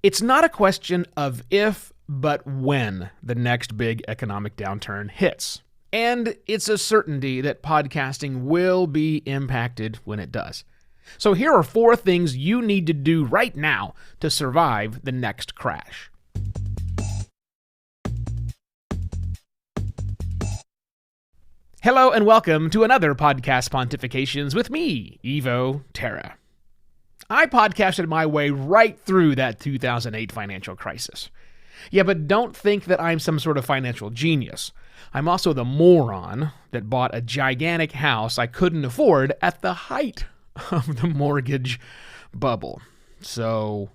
It's not a question of if, but when the next big economic downturn hits. And it's a certainty that podcasting will be impacted when it does. So here are 4 things you need to do right now to survive the next crash. Hello and welcome to another Podcast Pontifications with me, Evo Terra. I podcasted my way right through that 2008 financial crisis. Yeah, but don't think that I'm some sort of financial genius. I'm also the moron that bought a gigantic house I couldn't afford at the height of the mortgage bubble. So,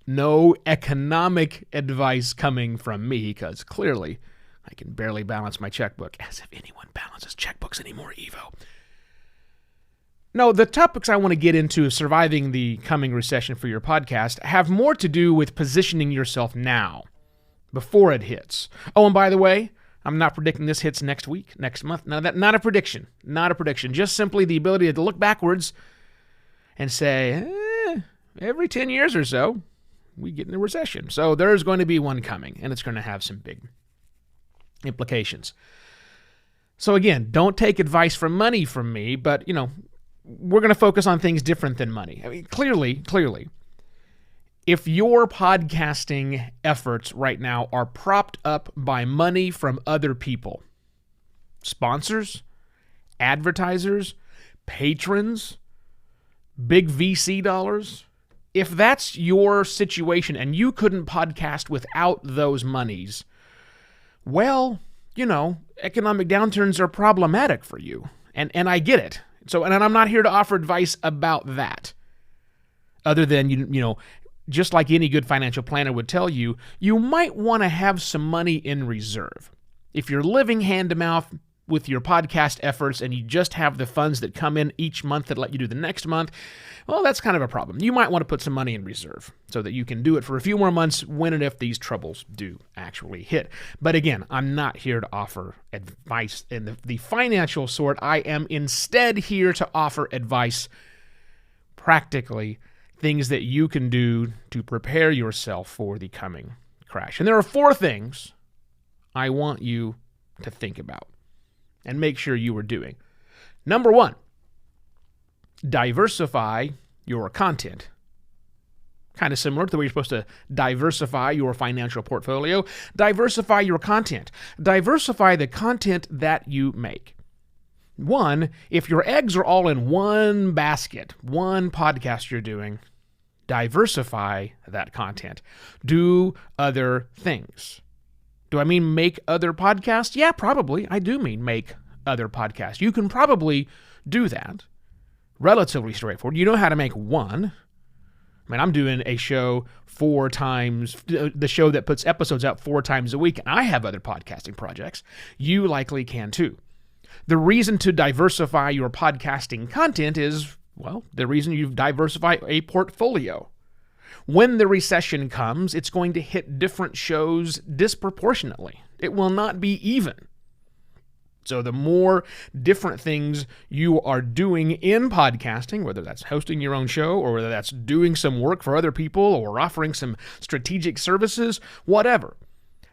no economic advice coming from me, because clearly I can barely balance my checkbook, as if anyone balances checkbooks anymore, Evo. No, the topics I want to get into of surviving the coming recession for your podcast have more to do with positioning yourself now, before it hits. Oh, and by the way, I'm not predicting this hits next week, next month. Not a prediction. Just simply the ability to look backwards and say, every 10 years or so, we get in a recession. So there's going to be one coming, and it's going to have some big implications. So again, don't take advice from money from me, but, we're going to focus on things different than money. I mean, clearly, if your podcasting efforts right now are propped up by money from other people, sponsors, advertisers, patrons, big VC dollars, if that's your situation and you couldn't podcast without those monies, well, economic downturns are problematic for you. And I get it. So, and I'm not here to offer advice about that. Other than, just like any good financial planner would tell you, you might want to have some money in reserve. If you're living hand to mouth with your podcast efforts and you just have the funds that come in each month that let you do the next month, well, that's kind of a problem. You might want to put some money in reserve so that you can do it for a few more months when and if these troubles do actually hit. But again, I'm not here to offer advice in the financial sort. I am instead here to offer advice practically, things that you can do to prepare yourself for the coming crash. And there are 4 things I want you to think about and make sure you are doing. Number 1, diversify your content. Kind of similar to the way you're supposed to diversify your financial portfolio. Diversify your content. Diversify the content that you make. 1, if your eggs are all in one basket, one podcast you're doing, diversify that content. Do other things. Do I mean make other podcasts? Yeah, probably. I do mean make other podcasts. You can probably do that. Relatively straightforward. You know how to make one. I mean, I'm doing a show 4 times, the show that puts episodes out 4 times a week, and I have other podcasting projects. You likely can too. The reason to diversify your podcasting content is, well, the reason you diversify a portfolio. When the recession comes, it's going to hit different shows disproportionately. It will not be even. So the more different things you are doing in podcasting, whether that's hosting your own show or whether that's doing some work for other people or offering some strategic services, whatever,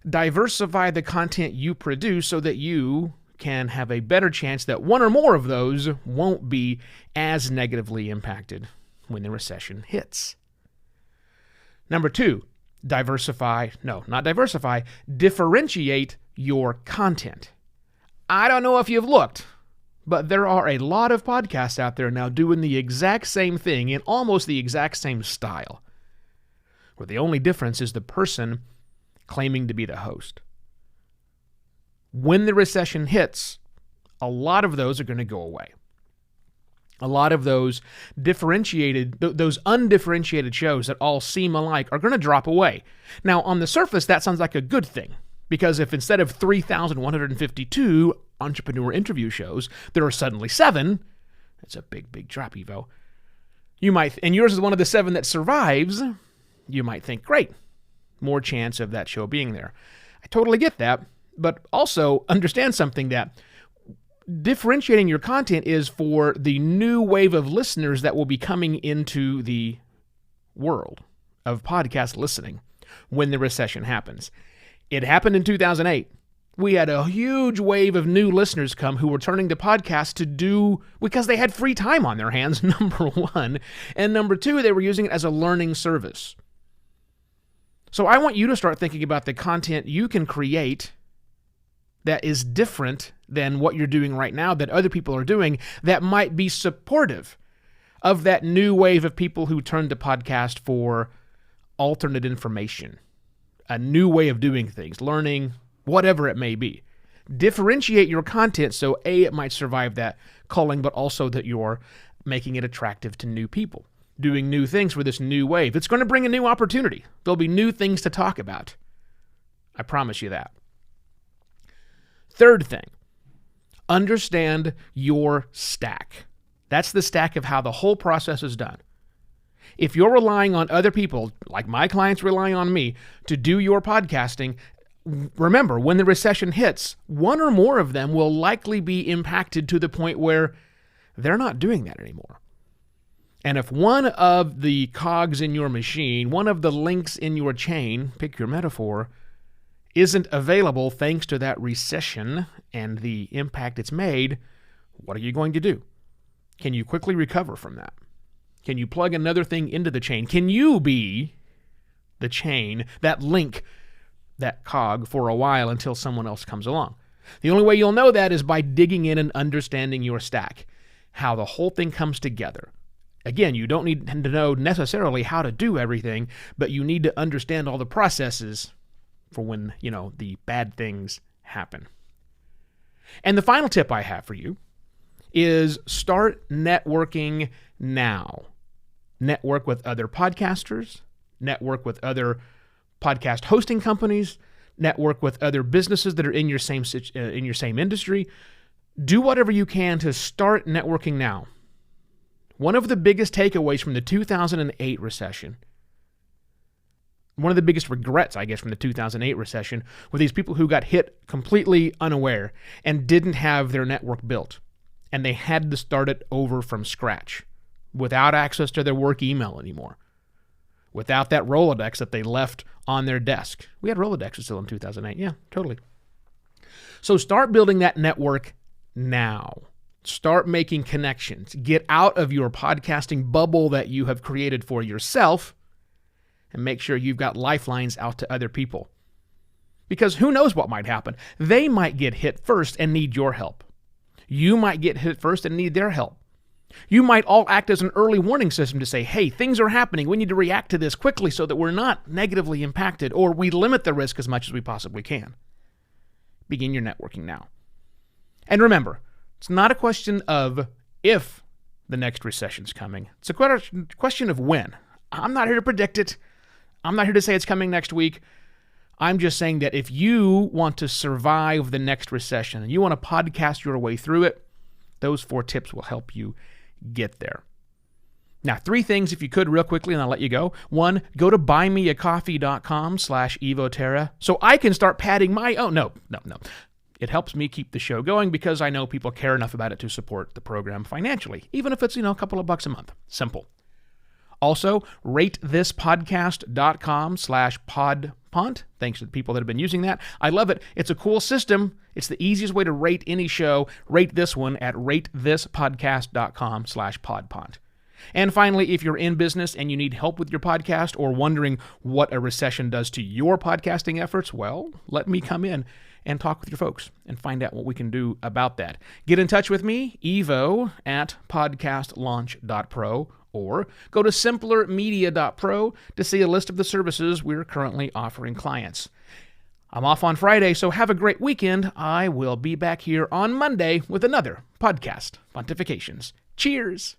diversify the content you produce so that you can have a better chance that one or more of those won't be as negatively impacted when the recession hits. Number 2, differentiate your content. I don't know if you've looked, but there are a lot of podcasts out there now doing the exact same thing in almost the exact same style, where the only difference is the person claiming to be the host. When the recession hits, a lot of those are going to go away. A lot of those undifferentiated shows that all seem alike are going to drop away. Now, on the surface, that sounds like a good thing, because if instead of 3,152 entrepreneur interview shows, there are suddenly 7, that's a big, big drop, Evo. And yours is one of the 7 that survives, you might think, great, more chance of that show being there. I totally get that, but also understand something, that differentiating your content is for the new wave of listeners that will be coming into the world of podcast listening when the recession happens. It happened in 2008. We had a huge wave of new listeners come who were turning to podcasts to do because they had free time on their hands, number one. And number two, they were using it as a learning service. So I want you to start thinking about the content you can create that is different than what you're doing right now, that other people are doing, that might be supportive of that new wave of people who turn to podcast for alternate information, a new way of doing things, learning, whatever it may be. Differentiate your content so A, it might survive that culling, but also that you're making it attractive to new people, doing new things for this new wave. It's going to bring a new opportunity. There'll be new things to talk about. I promise you that. Third thing, understand your stack. That's the stack of how the whole process is done. If you're relying on other people, like my clients rely on me, to do your podcasting, remember, when the recession hits, one or more of them will likely be impacted to the point where they're not doing that anymore. And if one of the cogs in your machine, one of the links in your chain, pick your metaphor, isn't available thanks to that recession and the impact it's made, what are you going to do? Can you quickly recover from that? Can you plug another thing into the chain? Can you be the chain, that link, that cog for a while until someone else comes along? The only way you'll know that is by digging in and understanding your stack, how the whole thing comes together. Again, you don't need to know necessarily how to do everything, but you need to understand all the processes for when, the bad things happen. And the final tip I have for you is start networking now. Network with other podcasters, network with other podcast hosting companies, network with other businesses that are in your same industry. Do whatever you can to start networking now. One of the biggest takeaways from the 2008 recession, one of the biggest regrets, I guess, from the 2008 recession were these people who got hit completely unaware and didn't have their network built. And they had to start it over from scratch without access to their work email anymore, without that Rolodex that they left on their desk. We had Rolodexes still in 2008. Yeah, totally. So start building that network now. Start making connections. Get out of your podcasting bubble that you have created for yourself and make sure you've got lifelines out to other people. Because who knows what might happen? They might get hit first and need your help. You might get hit first and need their help. You might all act as an early warning system to say, hey, things are happening. We need to react to this quickly so that we're not negatively impacted, or we limit the risk as much as we possibly can. Begin your networking now. And remember, it's not a question of if the next recession's coming. It's a question of when. I'm not here to predict it. I'm not here to say it's coming next week. I'm just saying that if you want to survive the next recession and you want to podcast your way through it, those 4 tips will help you get there. Now, 3 things, if you could, real quickly, and I'll let you go. 1, go to buymeacoffee.com/evoterra so I can start padding my own. No. It helps me keep the show going because I know people care enough about it to support the program financially, even if it's, a couple of bucks a month. Simple. Also, ratethispodcast.com/podpont. Thanks to the people that have been using that. I love it. It's a cool system. It's the easiest way to rate any show. Rate this one at ratethispodcast.com/podpont. And finally, if you're in business and you need help with your podcast or wondering what a recession does to your podcasting efforts, well, let me come in and talk with your folks and find out what we can do about that. Get in touch with me, evo@podcastlaunch.pro, or go to simplermedia.pro to see a list of the services we're currently offering clients. I'm off on Friday, so have a great weekend. I will be back here on Monday with another podcast, Pontifications. Cheers!